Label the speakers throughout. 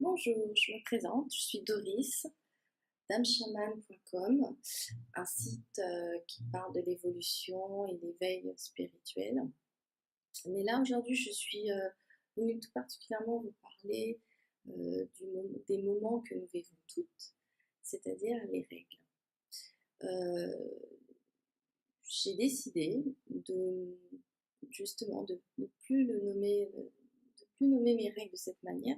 Speaker 1: Bonjour, je me présente, je suis Doris, dameshaman.com, un site qui parle de l'évolution et l'éveil spirituel. Mais là, aujourd'hui, je suis venue tout particulièrement vous parler des moments que nous vivons toutes, c'est-à-dire les règles. J'ai décidé de justement de ne plus le nommer, de plus nommer mes règles de cette manière,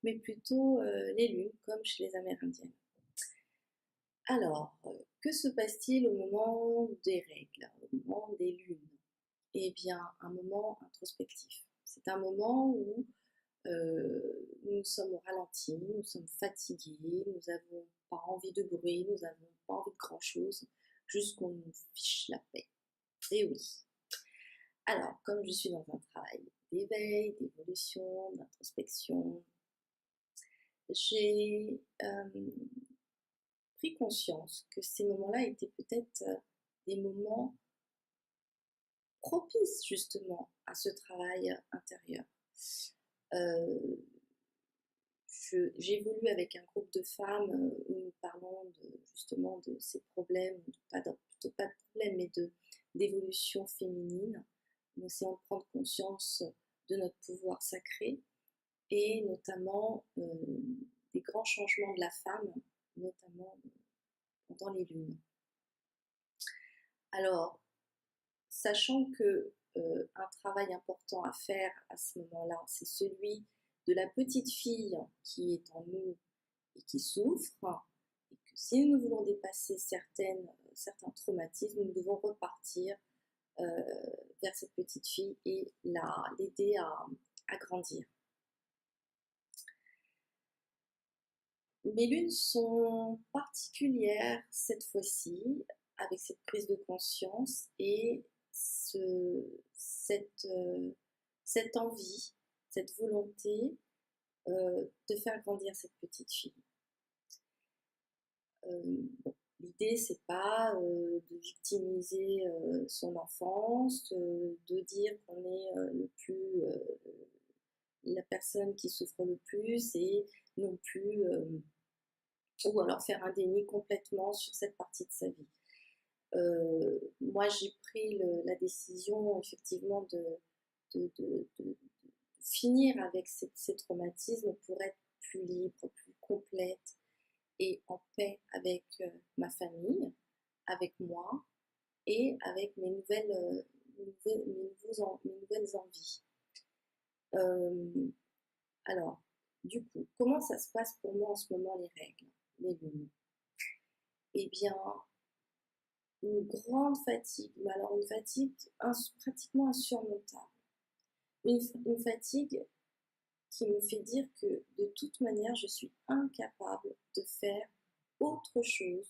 Speaker 1: mais plutôt les lunes, comme chez les Amérindiennes. Alors, que se passe-t-il au moment des règles, au moment des lunes? Eh bien, un moment introspectif. C'est un moment où nous sommes au ralenti, nous sommes fatigués, nous n'avons pas envie de bruit, nous n'avons pas envie de grand-chose, juste qu'on nous fiche la paix. Et oui. Alors, comme je suis dans un travail d'éveil, d'évolution, d'introspection, j'ai pris conscience que ces moments-là étaient peut-être des moments propices justement à ce travail intérieur. J'évolue avec un groupe de femmes où nous parlons justement de ces problèmes, plutôt pas de problèmes, mais d'évolution féminine. Nous essayons de prendre conscience de notre pouvoir sacré et notamment des grands changements de la femme, notamment pendant les lunes. Alors, sachant que un travail important à faire à ce moment-là, c'est celui de la petite fille qui est en nous et qui souffre, et que si nous voulons dépasser certains traumatismes, nous devons repartir vers cette petite fille et l'aider à grandir. Mes lunes sont particulières cette fois-ci, avec cette prise de conscience et cette envie, cette volonté de faire grandir cette petite fille. Bon, l'idée, c'est pas de victimiser son enfance, de dire qu'on est la personne qui souffre le plus et non plus, ou alors faire un déni complètement sur cette partie de sa vie. Moi, j'ai pris la décision effectivement de finir avec ces traumatismes pour être plus libre, plus complète et en paix avec ma famille, avec moi et avec mes nouvelles envies. Alors, du coup, comment ça se passe pour moi en ce moment, les règles, les lunes? Eh bien, une grande fatigue, mais alors une fatigue pratiquement insurmontable. Une fatigue qui me fait dire que de toute manière, je suis incapable de faire autre chose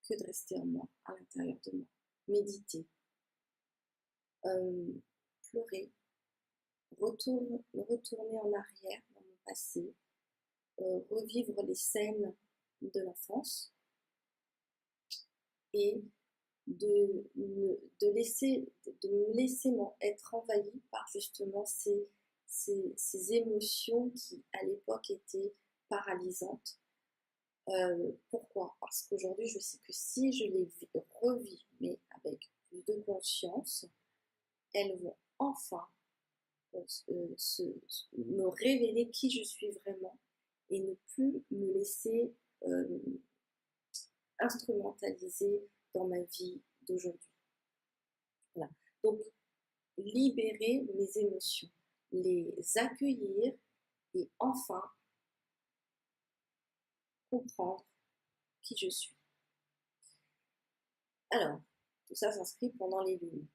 Speaker 1: que de rester en moi, à l'intérieur de moi. Méditer, pleurer, retourner en arrière dans mon passé, revivre les scènes de l'enfance et de me laisser être envahie par justement ces émotions qui à l'époque étaient paralysantes. Pourquoi? Parce qu'aujourd'hui je sais que si je les revis mais avec plus de conscience, elles vont enfin me révéler qui je suis vraiment et ne plus me laisser instrumentaliser dans ma vie d'aujourd'hui. Voilà. Donc, libérer mes émotions, les accueillir et enfin comprendre qui je suis. Alors, tout ça s'inscrit pendant les lunes.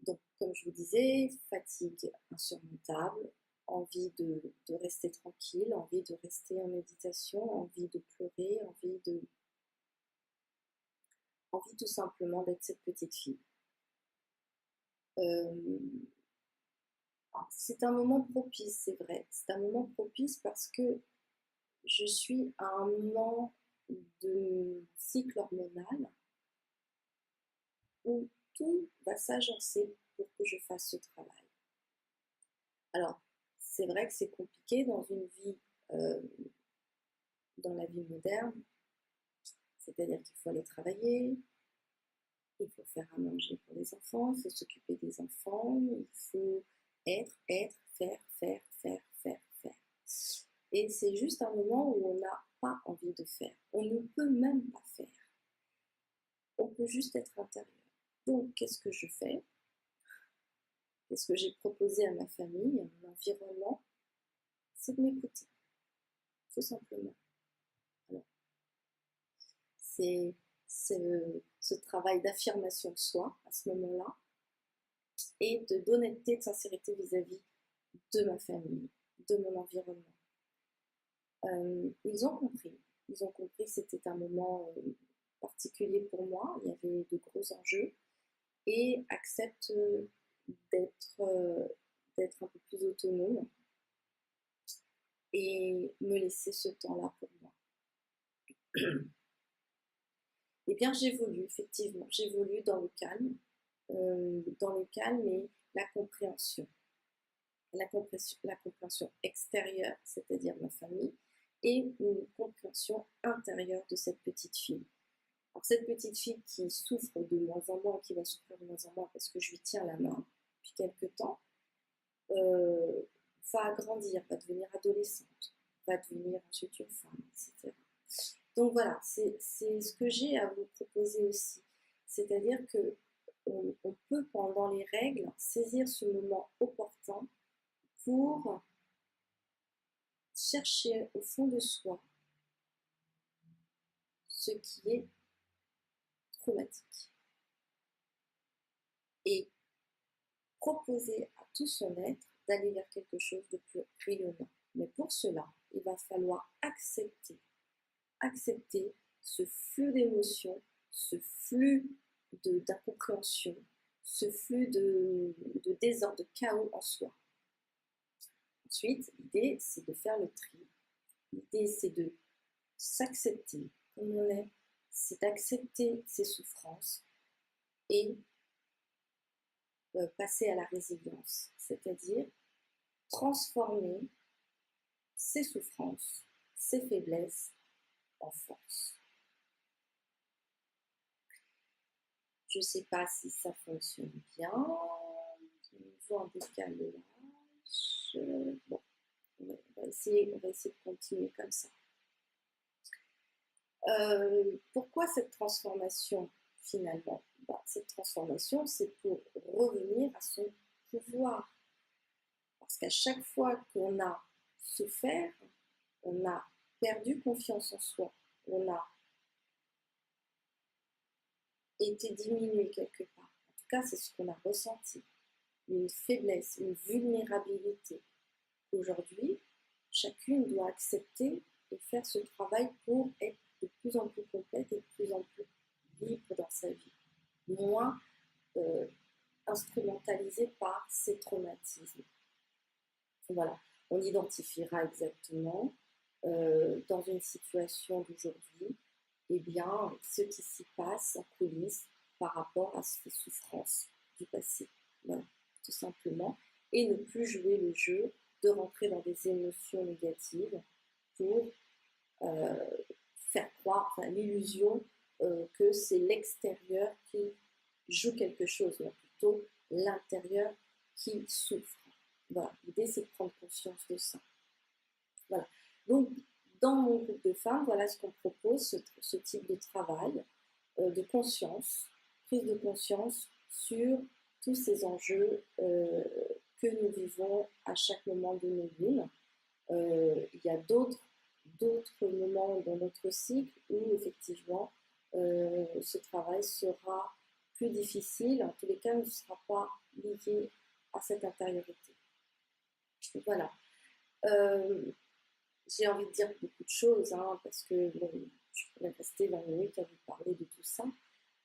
Speaker 1: Donc, comme je vous disais, fatigue insurmontable, envie de rester tranquille, envie de rester en méditation, envie de pleurer, envie tout simplement d'être cette petite fille. C'est un moment propice, c'est vrai. C'est un moment propice parce que je suis à un moment de cycle hormonal où tout va s'agencer pour que je fasse ce travail. Alors, c'est vrai que c'est compliqué dans une vie, dans la vie moderne, c'est-à-dire qu'il faut aller travailler, il faut faire à manger pour les enfants, il faut s'occuper des enfants, il faut faire. Et c'est juste un moment où on n'a pas envie de faire. On ne peut même pas faire. On peut juste être intérieur. Donc, qu'est-ce que je fais? Qu'est-ce que j'ai proposé à ma famille, à mon environnement? C'est de m'écouter, tout simplement. Alors, c'est ce travail d'affirmation de soi à ce moment-là et d'honnêteté, de sincérité vis-à-vis de ma famille, de mon environnement. Ils ont compris que c'était un moment particulier pour moi, il y avait de gros enjeux et acceptent d'être un peu plus autonome et me laisser ce temps-là pour moi. Eh bien, j'évolue, effectivement, j'évolue dans le calme et la compréhension. La compréhension extérieure, c'est-à-dire ma famille, et une compréhension intérieure de cette petite fille. Alors, cette petite fille qui souffre de moins en moins, qui va souffrir de moins en moins parce que je lui tiens la main depuis quelques temps, va grandir, va devenir adolescente, va devenir ensuite une femme, etc. Donc voilà, c'est ce que j'ai à vous proposer aussi. C'est-à-dire que on peut, pendant les règles, saisir ce moment opportun pour chercher au fond de soi ce qui est traumatique et proposer à tout son être d'aller vers quelque chose de plus rayonnant. Mais pour cela, il va falloir accepter ce flux d'émotions, ce flux d'incompréhension, ce flux de désordre, de chaos en soi. Ensuite, l'idée, c'est de faire le tri. L'idée, c'est de s'accepter comme on est, c'est d'accepter ses souffrances et passer à la résilience, c'est-à-dire transformer ses souffrances, ses faiblesses en force. Je ne sais pas si ça fonctionne bien. Je vois un décalage. Bon, on va essayer de continuer comme ça. Pourquoi cette transformation finalement? Cette transformation, c'est pour revenir à son pouvoir. Parce qu'à chaque fois qu'on a souffert, on a perdu confiance en soi, on a été diminué quelque part. En tout cas, c'est ce qu'on a ressenti. Une faiblesse, une vulnérabilité. Aujourd'hui, chacune doit accepter et faire ce travail pour être de plus en plus complète et de plus en plus libre dans sa vie. Moins instrumentalisée par ses traumatismes. Voilà, on identifiera exactement dans une situation d'aujourd'hui, eh bien, ce qui s'y passe en coulisses par rapport à ces souffrances du passé. Voilà, tout simplement. Et ne plus jouer le jeu de rentrer dans des émotions négatives pour faire croire, enfin, l'illusion que c'est l'extérieur qui joue quelque chose, mais plutôt l'intérieur qui souffre. Voilà, l'idée c'est de prendre conscience de ça. Voilà. Donc, dans mon groupe de femmes, voilà ce qu'on propose, ce type de travail, de conscience, prise de conscience sur tous ces enjeux que nous vivons à chaque moment de nos vies. Il y a d'autres moments dans notre cycle où effectivement ce travail sera plus difficile, en tous les cas ne sera pas lié à cette intériorité. Voilà. J'ai envie de dire beaucoup de choses, parce que bon, je pourrais rester 20 minutes à vous parler de tout ça,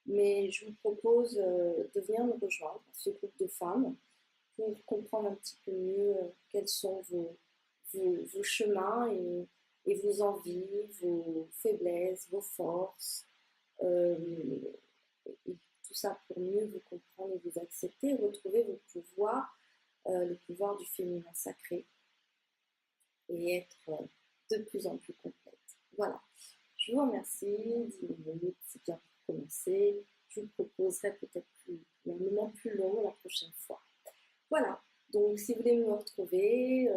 Speaker 1: mais je vous propose de venir nous rejoindre, ce groupe de femmes, pour comprendre un petit peu mieux quels sont vos chemins et vos envies, vos faiblesses, vos forces, et tout ça pour mieux vous comprendre et vous accepter, retrouver vos pouvoirs, le pouvoir du féminin sacré, et être de plus en plus complète. Voilà, je vous remercie, 10 minutes, c'est bien pour commencer. Je vous proposerai peut-être un moment plus long la prochaine fois. Voilà, donc si vous voulez me retrouver,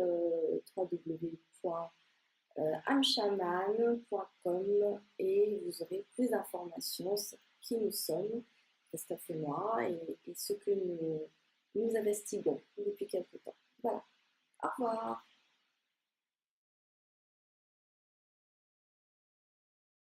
Speaker 1: www.amchaman.com et vous aurez plus d'informations sur qui nous sommes, Christophe et moi, et ce que nous investiguons depuis quelque temps. Voilà, au revoir.